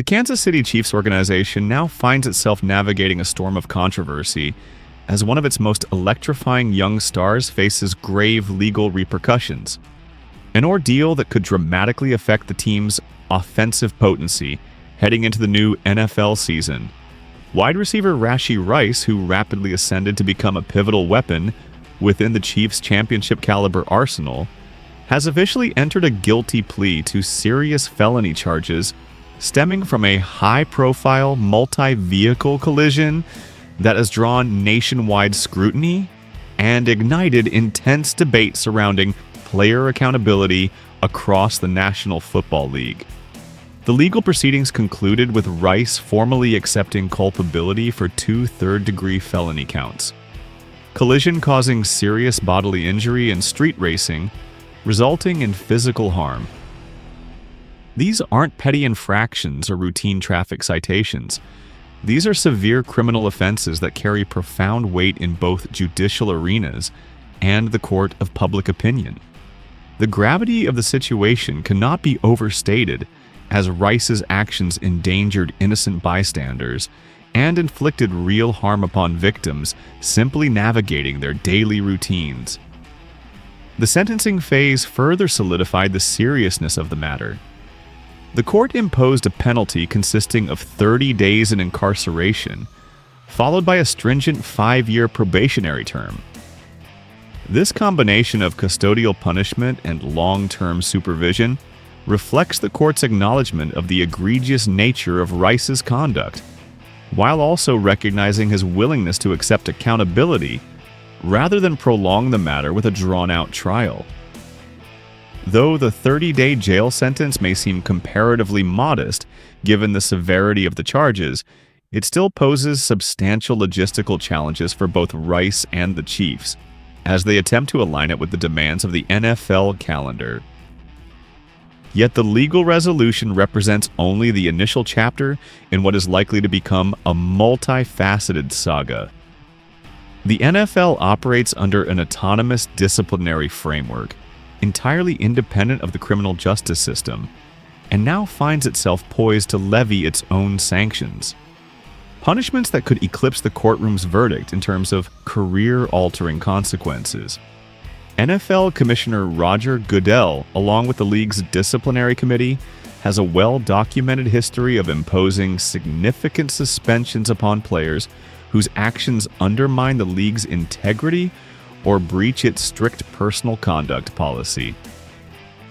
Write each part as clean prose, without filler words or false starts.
The Kansas City Chiefs organization now finds itself navigating a storm of controversy as one of its most electrifying young stars faces grave legal repercussions. An ordeal that could dramatically affect the team's offensive potency heading into the new NFL season. Wide receiver Rashee Rice, who rapidly ascended to become a pivotal weapon within the Chiefs' championship-caliber arsenal, has officially entered a guilty plea to serious felony charges stemming from a high-profile multi-vehicle collision that has drawn nationwide scrutiny and ignited intense debate surrounding player accountability across the National Football League. The legal proceedings concluded with Rice formally accepting culpability for 2 third-degree felony counts: collision causing serious bodily injury and street racing, resulting in physical harm. These aren't petty infractions or routine traffic citations. These are severe criminal offenses that carry profound weight in both judicial arenas and the court of public opinion. The gravity of the situation cannot be overstated, as Rice's actions endangered innocent bystanders and inflicted real harm upon victims simply navigating their daily routines. The sentencing phase further solidified the seriousness of the matter. The court imposed a penalty consisting of 30 days in incarceration, followed by a stringent 5-year probationary term. This combination of custodial punishment and long-term supervision reflects the court's acknowledgement of the egregious nature of Rice's conduct, while also recognizing his willingness to accept accountability rather than prolong the matter with a drawn-out trial. Though the 30-day jail sentence may seem comparatively modest given the severity of the charges, it still poses substantial logistical challenges for both Rice and the Chiefs, as they attempt to align it with the demands of the NFL calendar. Yet the legal resolution represents only the initial chapter in what is likely to become a multifaceted saga. The NFL operates under an autonomous disciplinary framework, entirely independent of the criminal justice system, and now finds itself poised to levy its own sanctions. Punishments that could eclipse the courtroom's verdict in terms of career-altering consequences. NFL Commissioner Roger Goodell, along with the league's disciplinary committee, has a well-documented history of imposing significant suspensions upon players whose actions undermine the league's integrity or breach its strict personal conduct policy.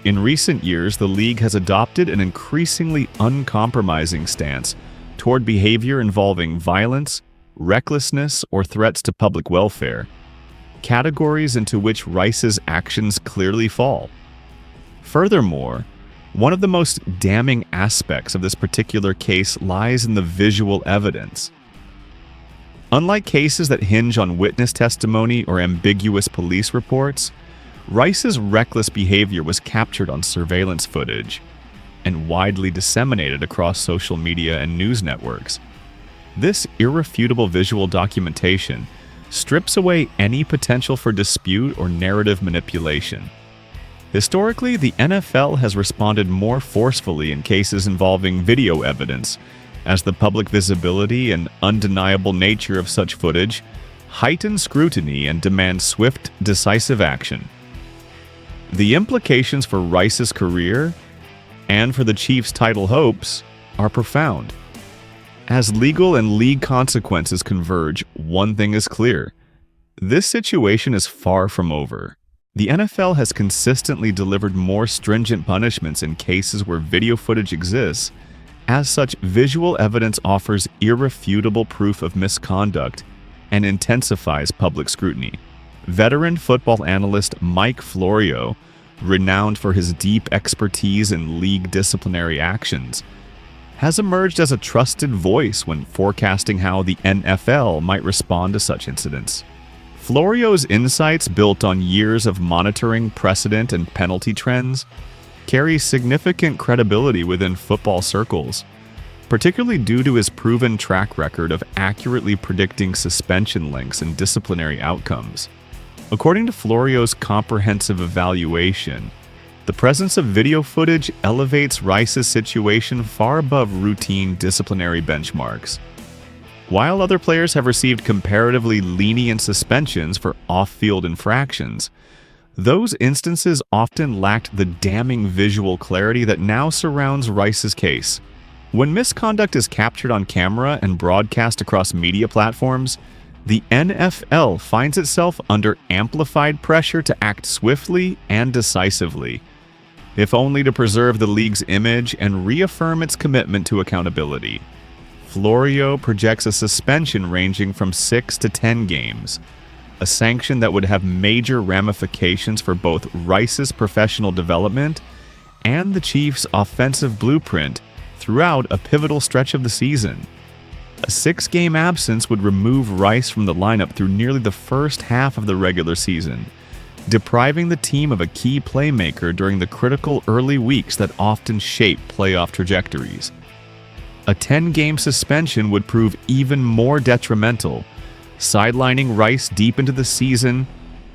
In recent years, the league has adopted an increasingly uncompromising stance toward behavior involving violence, recklessness, or threats to public welfare, categories into which Rice's actions clearly fall. Furthermore, one of the most damning aspects of this particular case lies in the visual evidence. Unlike cases that hinge on witness testimony or ambiguous police reports, Rice's reckless behavior was captured on surveillance footage and widely disseminated across social media and news networks. This irrefutable visual documentation strips away any potential for dispute or narrative manipulation. Historically, the NFL has responded more forcefully in cases involving video evidence, as the public visibility and undeniable nature of such footage heighten scrutiny and demand swift, decisive action. The implications for Rice's career and for the Chiefs' title hopes are profound. As legal and league consequences converge, one thing is clear: this situation is far from over. The NFL has consistently delivered more stringent punishments in cases where video footage exists. As such, visual evidence offers irrefutable proof of misconduct and intensifies public scrutiny. Veteran football analyst Mike Florio, renowned for his deep expertise in league disciplinary actions, has emerged as a trusted voice when forecasting how the NFL might respond to such incidents. Florio's insights, built on years of monitoring precedent and penalty trends, carry significant credibility within football circles, particularly due to his proven track record of accurately predicting suspension lengths and disciplinary outcomes. According to Florio's comprehensive evaluation, The presence of video footage elevates Rice's situation far above routine disciplinary benchmarks. While other players have received comparatively lenient suspensions for off-field infractions, those instances often lacked the damning visual clarity that now surrounds Rice's case. When misconduct is captured on camera and broadcast across media platforms, the NFL finds itself under amplified pressure to act swiftly and decisively, if only to preserve the league's image and reaffirm its commitment to accountability. Florio projects a suspension ranging from 6 to 10 games, a sanction that would have major ramifications for both Rice's professional development and the Chiefs' offensive blueprint throughout a pivotal stretch of the season. A 6-game absence would remove Rice from the lineup through nearly the first half of the regular season, depriving the team of a key playmaker during the critical early weeks that often shape playoff trajectories. A 10-game suspension would prove even more detrimental, sidelining Rice deep into the season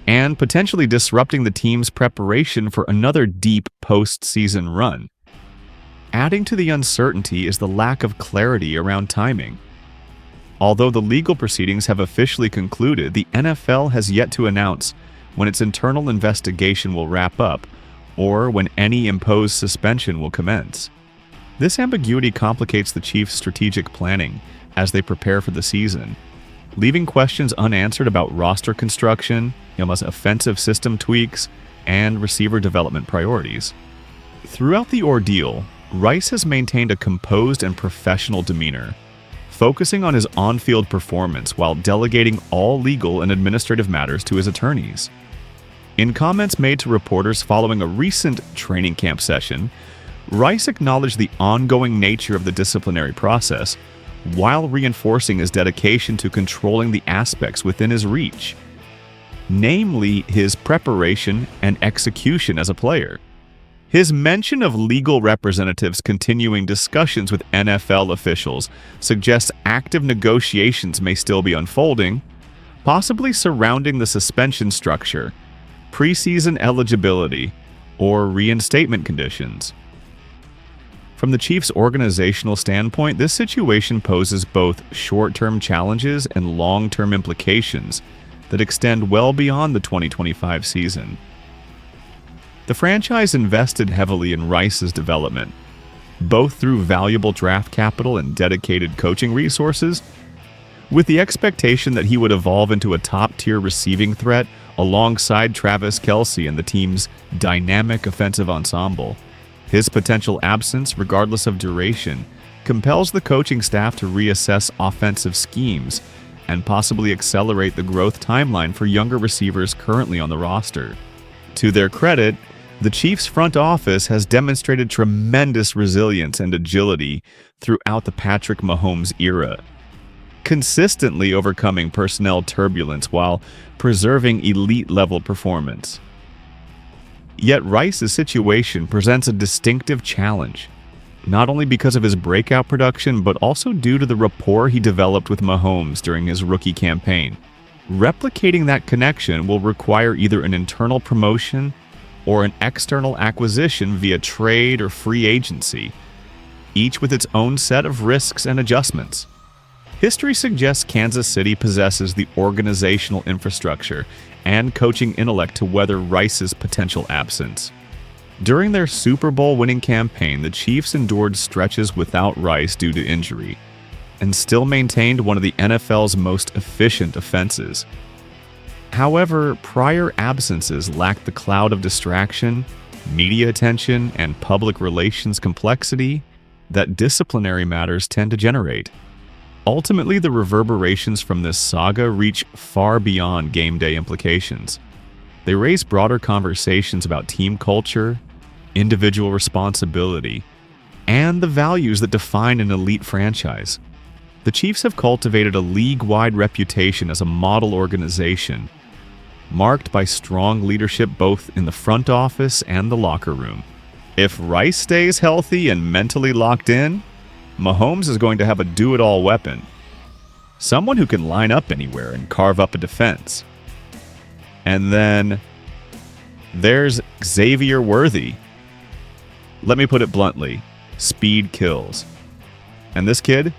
and potentially disrupting the team's preparation for another deep postseason run. Adding to the uncertainty is the lack of clarity around timing. Although the legal proceedings have officially concluded, the NFL has yet to announce when its internal investigation will wrap up or when any imposed suspension will commence. This ambiguity complicates the Chiefs' strategic planning as they prepare for the season, leaving questions unanswered about roster construction, offensive system tweaks, and receiver development priorities. Throughout the ordeal, Rice has maintained a composed and professional demeanor, focusing on his on-field performance while delegating all legal and administrative matters to his attorneys. In comments made to reporters following a recent training camp session, Rice acknowledged the ongoing nature of the disciplinary process while reinforcing his dedication to controlling the aspects within his reach, namely his preparation and execution as a player. His mention of legal representatives continuing discussions with NFL officials suggests active negotiations may still be unfolding, possibly surrounding the suspension structure, preseason eligibility, or reinstatement conditions. From the Chiefs' organizational standpoint, this situation poses both short-term challenges and long-term implications that extend well beyond the 2025 season. The franchise invested heavily in Rice's development, both through valuable draft capital and dedicated coaching resources, with the expectation that he would evolve into a top-tier receiving threat alongside Travis Kelce and the team's dynamic offensive ensemble. His potential absence, regardless of duration, compels the coaching staff to reassess offensive schemes and possibly accelerate the growth timeline for younger receivers currently on the roster. To their credit, the Chiefs' front office has demonstrated tremendous resilience and agility throughout the Patrick Mahomes era, consistently overcoming personnel turbulence while preserving elite-level performance. Yet Rice's situation presents a distinctive challenge, not only because of his breakout production, but also due to the rapport he developed with Mahomes during his rookie campaign. Replicating that connection will require either an internal promotion or an external acquisition via trade or free agency, each with its own set of risks and adjustments. History suggests Kansas City possesses the organizational infrastructure and coaching intellect to weather Rice's potential absence. During their Super Bowl winning campaign, the Chiefs endured stretches without Rice due to injury, and still maintained one of the NFL's most efficient offenses. However, prior absences lacked the cloud of distraction, media attention, and public relations complexity that disciplinary matters tend to generate. Ultimately, the reverberations from this saga reach far beyond game day implications. They raise broader conversations about team culture, individual responsibility, and the values that define an elite franchise. The Chiefs have cultivated a league-wide reputation as a model organization, marked by strong leadership both in the front office and the locker room. If Rice stays healthy and mentally locked in, Mahomes is going to have a do-it-all weapon, someone who can line up anywhere and carve up a defense. And then There's Xavier Worthy. Let me put it bluntly, speed kills. And this kid,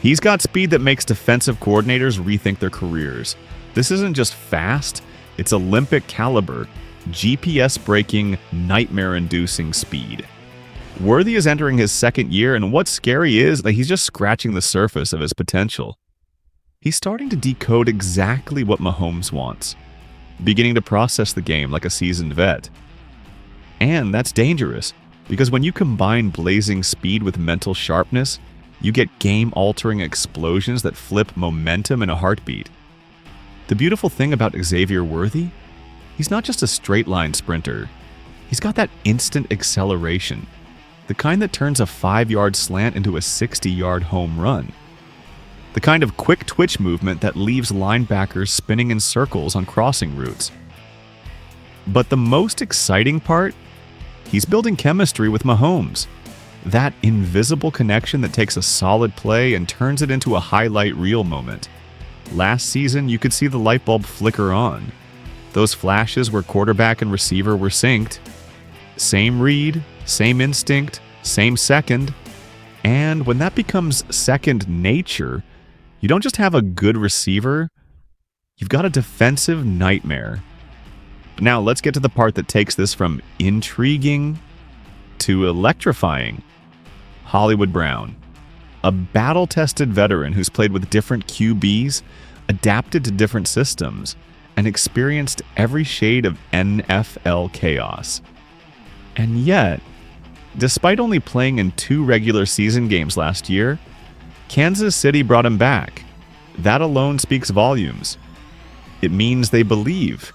he's got speed that makes defensive coordinators rethink their careers. This isn't just fast, it's Olympic caliber, GPS-breaking, nightmare-inducing speed. Worthy is entering his second year, and what's scary is that he's just scratching the surface of his potential. He's starting to decode exactly what Mahomes wants, beginning to process the game like a seasoned vet. And that's dangerous, because when you combine blazing speed with mental sharpness, you get game-altering explosions that flip momentum in a heartbeat. The beautiful thing about Xavier Worthy? He's not just a straight-line sprinter. He's got that instant acceleration, the kind that turns a 5-yard slant into a 60-yard home run. The kind of quick twitch movement that leaves linebackers spinning in circles on crossing routes. But the most exciting part? He's building chemistry with Mahomes. That invisible connection that takes a solid play and turns it into a highlight reel moment. Last season, you could see the light bulb flicker on. Those flashes where quarterback and receiver were synced. Same read, same instinct, same second. And when that becomes second nature, you don't just have a good receiver, you've got a defensive nightmare. Now let's get to the part that takes this from intriguing to electrifying. Hollywood Brown, a battle-tested veteran who's played with different QBs, adapted to different systems, and experienced every shade of NFL chaos. And yet, despite only playing in 2 regular season games last year, Kansas City brought him back. That alone speaks volumes. It means they believe.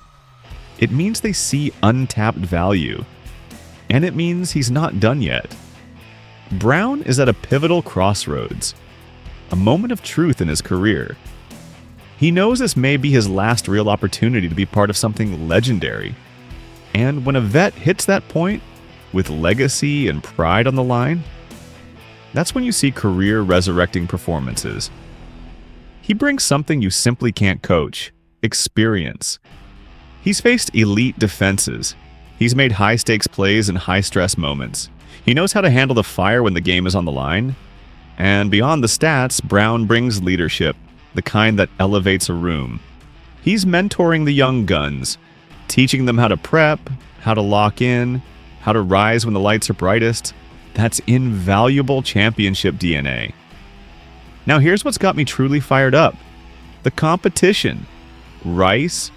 It means they see untapped value. And it means he's not done yet. Brown is at a pivotal crossroads, a moment of truth in his career. He knows this may be his last real opportunity to be part of something legendary. And when a vet hits that point, with legacy and pride on the line, that's when you see career-resurrecting performances. He brings something you simply can't coach: experience. He's faced elite defenses. He's made high-stakes plays in high-stress moments. He knows how to handle the fire when the game is on the line. And beyond the stats, Brown brings leadership, the kind that elevates a room. He's mentoring the young guns, teaching them how to prep, how to lock in, how to rise when the lights are brightest. That's invaluable championship DNA. Now here's what's got me truly fired up. The competition. Rice,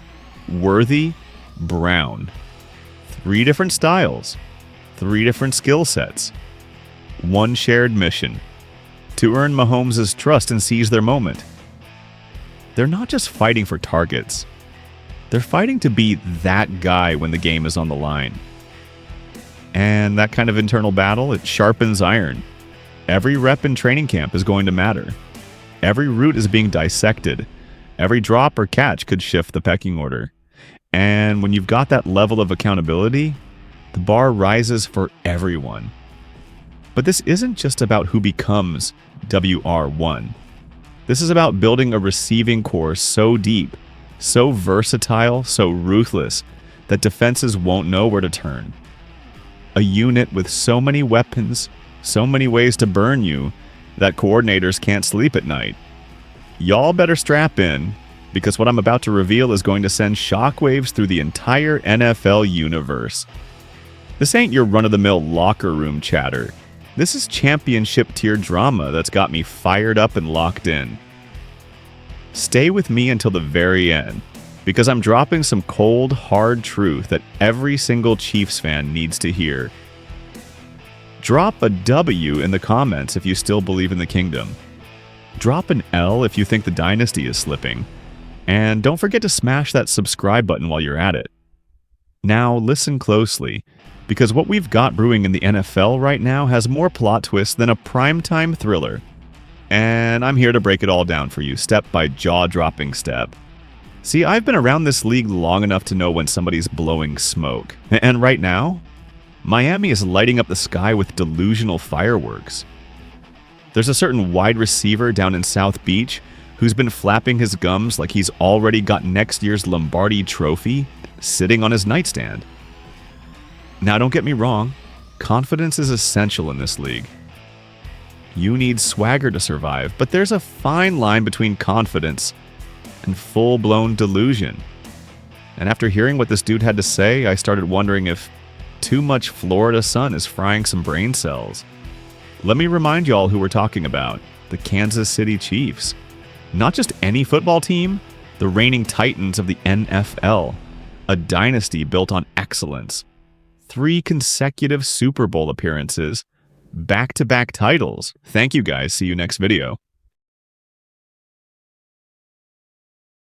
Worthy, Brown. 3 different styles. 3 different skill sets. 1 shared mission. To earn Mahomes' trust and seize their moment. They're not just fighting for targets. They're fighting to be that guy when the game is on the line. And that kind of internal battle, it sharpens iron. Every rep in training camp is going to matter. Every route is being dissected. Every drop or catch could shift the pecking order. And when you've got that level of accountability, the bar rises for everyone. But this isn't just about who becomes WR1. This is about building a receiving core so deep, so versatile, so ruthless, that defenses won't know where to turn. A unit with so many weapons, so many ways to burn you, that coordinators can't sleep at night. Y'all better strap in, because what I'm about to reveal is going to send shockwaves through the entire NFL universe. This ain't your run-of-the-mill locker room chatter. This is championship-tier drama that's got me fired up and locked in. Stay with me until the very end, because I'm dropping some cold, hard truth that every single Chiefs fan needs to hear. Drop a W in the comments if you still believe in the kingdom. Drop an L if you think the dynasty is slipping. And don't forget to smash that subscribe button while you're at it. Now listen closely, because what we've got brewing in the NFL right now has more plot twists than a primetime thriller. And I'm here to break it all down for you, step by jaw-dropping step. See, I've been around this league long enough to know when somebody's blowing smoke. And right now, Miami is lighting up the sky with delusional fireworks. There's a certain wide receiver down in South Beach who's been flapping his gums like he's already got next year's Lombardi trophy sitting on his nightstand. Now, don't get me wrong, confidence is essential in this league. You need swagger to survive, but there's a fine line between confidence and full-blown delusion. And after hearing what this dude had to say, I started wondering if too much Florida sun is frying some brain cells. Let me remind y'all who we're talking about, the Kansas City Chiefs. Not just any football team, the reigning titans of the NFL, a dynasty built on excellence. 3 consecutive Super Bowl appearances, back-to-back titles. Thank you guys. See you next video.